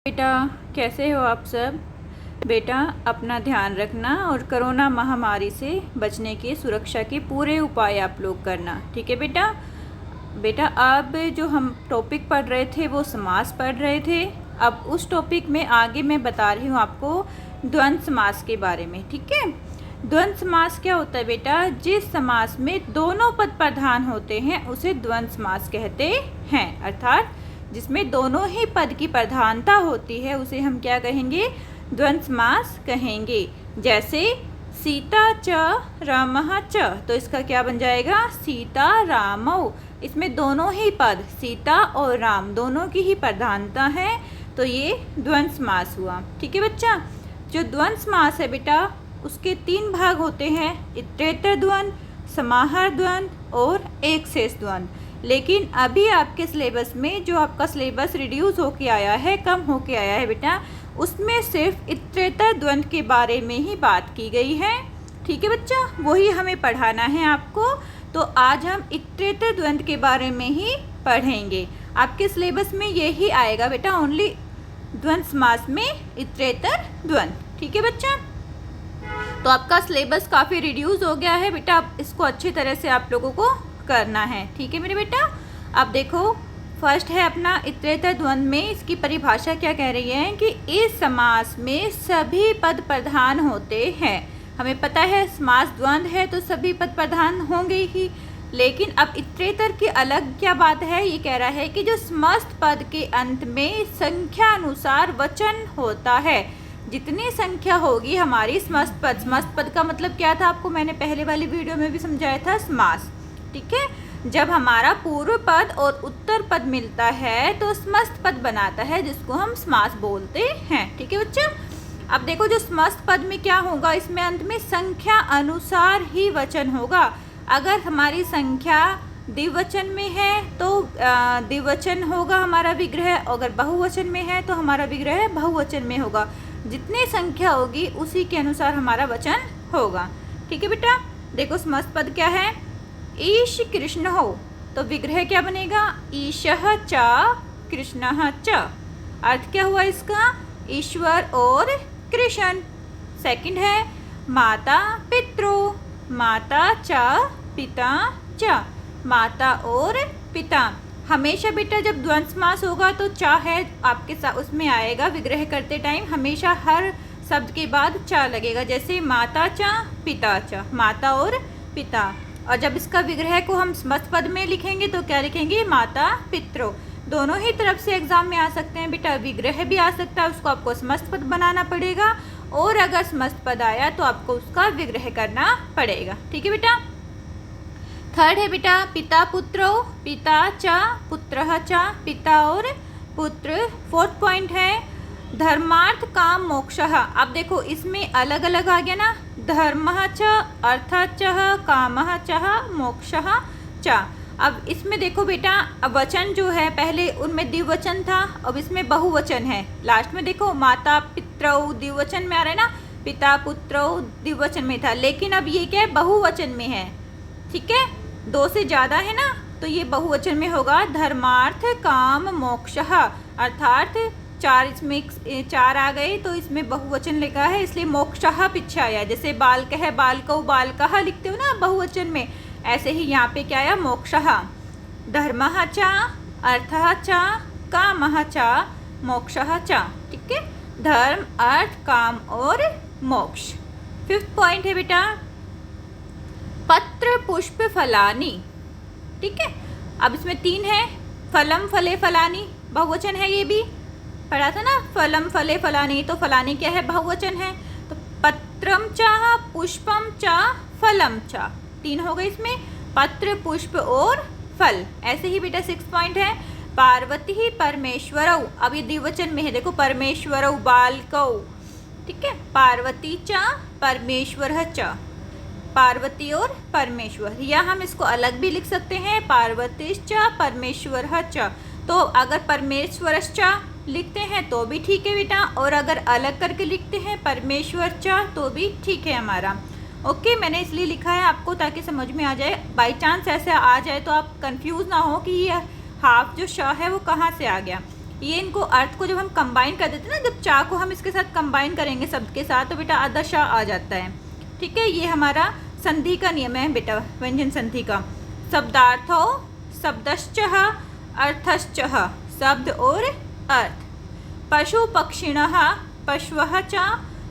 बेटा कैसे हो आप सब। बेटा अपना ध्यान रखना और कोरोना महामारी से बचने की सुरक्षा के पूरे उपाय आप लोग करना, ठीक है बेटा। बेटा अब जो हम टॉपिक पढ़ रहे थे वो समास पढ़ रहे थे। अब उस टॉपिक में आगे मैं बता रही हूँ आपको द्वंद्व समास के बारे में, ठीक है। द्वंद्व समास क्या होता है बेटा? जिस समास में दोनों पद प्रधान होते हैं उसे द्वंद्व समास कहते हैं। अर्थात जिसमें दोनों ही पद की प्रधानता होती है उसे हम क्या कहेंगे? द्वंद्व समास कहेंगे। जैसे सीता च रामः च, तो इसका क्या बन जाएगा? सीता रामौ। इसमें दोनों ही पद सीता और राम दोनों की ही प्रधानता है, तो ये द्वंद्व समास हुआ, ठीक है बच्चा। जो द्वंद्व समास है बेटा उसके 3 भाग होते हैं, इतरेतर द्वंद्व, समाहार द्वंद्व और एक शेष द्वंद्व। लेकिन अभी आपके सिलेबस में जो आपका सिलेबस रिड्यूस होके आया है, कम होके आया है बेटा, उसमें सिर्फ इतरेतर द्वंद्व के बारे में ही बात की गई है, ठीक है बच्चा। वही हमें पढ़ाना है आपको। तो आज हम इतरेतर द्वंद्व के बारे में ही पढ़ेंगे। आपके सिलेबस में यही आएगा बेटा, ओनली द्वंद्व समास में इतरेतर द्वंद्व, ठीक है बच्चा। तो आपका सिलेबस काफ़ी रिड्यूस हो गया है बेटा, अब इसको अच्छी तरह से आप लोगों को करना है, ठीक है मेरे बेटा। अब देखो फर्स्ट है अपना इतरेतर द्वंद्व में इसकी परिभाषा क्या कह रही है कि इस समास में सभी पद प्रधान होते हैं। हमें पता है समास द्वंद्व है तो सभी पद प्रधान होंगे ही, लेकिन अब इतरेतर की अलग क्या बात है? ये कह रहा है कि जो समस्त पद के अंत में संख्या अनुसार वचन होता है। जितनी संख्या होगी हमारी समस्त पद का मतलब क्या था आपको मैंने पहले वाली वीडियो में भी समझाया था, समास, ठीक है। जब हमारा पूर्व पद और उत्तर पद मिलता है तो समस्त पद बनाता है, जिसको हम समास बोलते हैं, ठीक है बच्चा। अब देखो जो समस्त पद में क्या होगा, इसमें अंत में संख्या अनुसार ही वचन होगा। अगर हमारी संख्या द्विवचन में है तो द्विवचन होगा हमारा विग्रह, अगर बहुवचन में है तो हमारा विग्रह बहुवचन में होगा। जितनी संख्या होगी उसी के अनुसार हमारा वचन होगा, ठीक है बेटा। देखो समस्त पद क्या है? ईश कृष्ण हो, तो विग्रह क्या बनेगा? ईशः च कृष्णः च। अर्थ क्या हुआ इसका? ईश्वर और कृष्ण। सेकंड है माता पितृ, माता च पिता च, माता और पिता। हमेशा बेटा जब द्वंद्व समास होगा तो चा है आपके साथ उसमें आएगा, विग्रह करते टाइम हमेशा हर शब्द के बाद चा लगेगा। जैसे माता चा पिता चा, माता और पिता। और जब इसका विग्रह को हम समस्त पद में लिखेंगे तो क्या लिखेंगे? माता पितृ। दोनों ही तरफ से एग्जाम में आ सकते हैं बेटा, विग्रह भी आ सकता है, उसको आपको समस्त पद बनाना पड़ेगा, और अगर समस्त पद आया तो आपको उसका विग्रह करना पड़ेगा, ठीक है बेटा। थर्ड है बेटा पिता पुत्रो, पिता च पुत्रः च, पिता और पुत्र। फोर्थ पॉइंट है धर्मार्थ काम मोक्षः। अब देखो इसमें अलग अलग आ गया ना, धर्मः च अर्थः च कामः च मोक्षः च। अब इसमें देखो बेटा अब वचन जो है पहले उनमें द्विवचन था, अब इसमें बहुवचन है। लास्ट में देखो माता पितरौ द्विवचन में आ रहा है ना, पिता पुत्रौ द्विवचन में था, लेकिन अब ये क्या है? बहुवचन में है, ठीक है। 2 से ज़्यादा है ना, तो ये बहुवचन में होगा धर्मार्थ काम मोक्षः। अर्थात 4 इसमें 4 आ गए तो इसमें बहुवचन लिखा है, इसलिए मोक्षः पीछे आया। जैसे बालकः बालकौ बालकः लिखते हो ना बहुवचन में, ऐसे ही यहाँ पे क्या आया? मोक्षः। धर्मः च अर्थः च कामः च मोक्षः च, ठीक है। धर्म अर्थ काम और मोक्ष। फिफ्थ पॉइंट है बेटा पत्र पुष्प फलानी, ठीक है। अब इसमें 3 है, फलम फले फलानी बहुवचन है, ये भी पढ़ा था ना, फलम फले फलानी, तो फलानी क्या है? बहुवचन है। तो पत्रम च पुष्पम च फलम च, 3 हो गए इसमें, पत्र पुष्प और फल। ऐसे ही बेटा 6 पॉइंट है पार्वती परमेश्वरौ। अब ये द्विवचन में है, देखो परमेश्वरौ बालकौ, ठीक है। पार्वती च परमेश्वरः च, पार्वती और परमेश्वर, या हम इसको अलग भी लिख सकते हैं पार्वतीश्च परमेश्वरः च। तो अगर परमेश्वरश्च लिखते हैं तो भी ठीक है बेटा, और अगर अलग करके लिखते हैं परमेश्वर च तो भी ठीक है हमारा। ओके, मैंने इसलिए लिखा है आपको ताकि समझ में आ जाए, बाई चांस ऐसे आ जाए तो आप कंफ्यूज ना हो कि ये हाफ जो श है वो कहाँ से आ गया। ये इनको अर्थ को जब हम कंबाइन कर देते हैं ना, जब चा को हम इसके साथ कंबाइन करेंगे शब्द के साथ, तो बेटा आधा श आ जाता है। ठीक है, ये हमारा संधि का नियम है बेटा, व्यंजन संधि का। शब्दार्थो शब्दश्चः अर्थश्चः, शब्द और अर्थ। पशु पक्षिणः पशवः च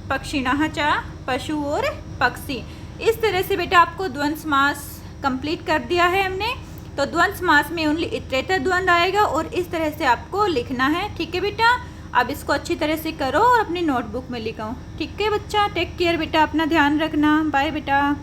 पक्षिणः च, पशु और पक्षी। इस तरह से बेटा आपको द्वंद्व समास कंप्लीट कर दिया है हमने। तो द्वंद्व समास में ओनली इतरेतर द्वंद्व आएगा और इस तरह से आपको लिखना है। ठीक है बेटा, अब इसको अच्छी तरह से करो और अपनी नोटबुक में लिखो। ठीक है बच्चा, टेक केयर बेटा, अपना ध्यान रखना। बाय बेटा।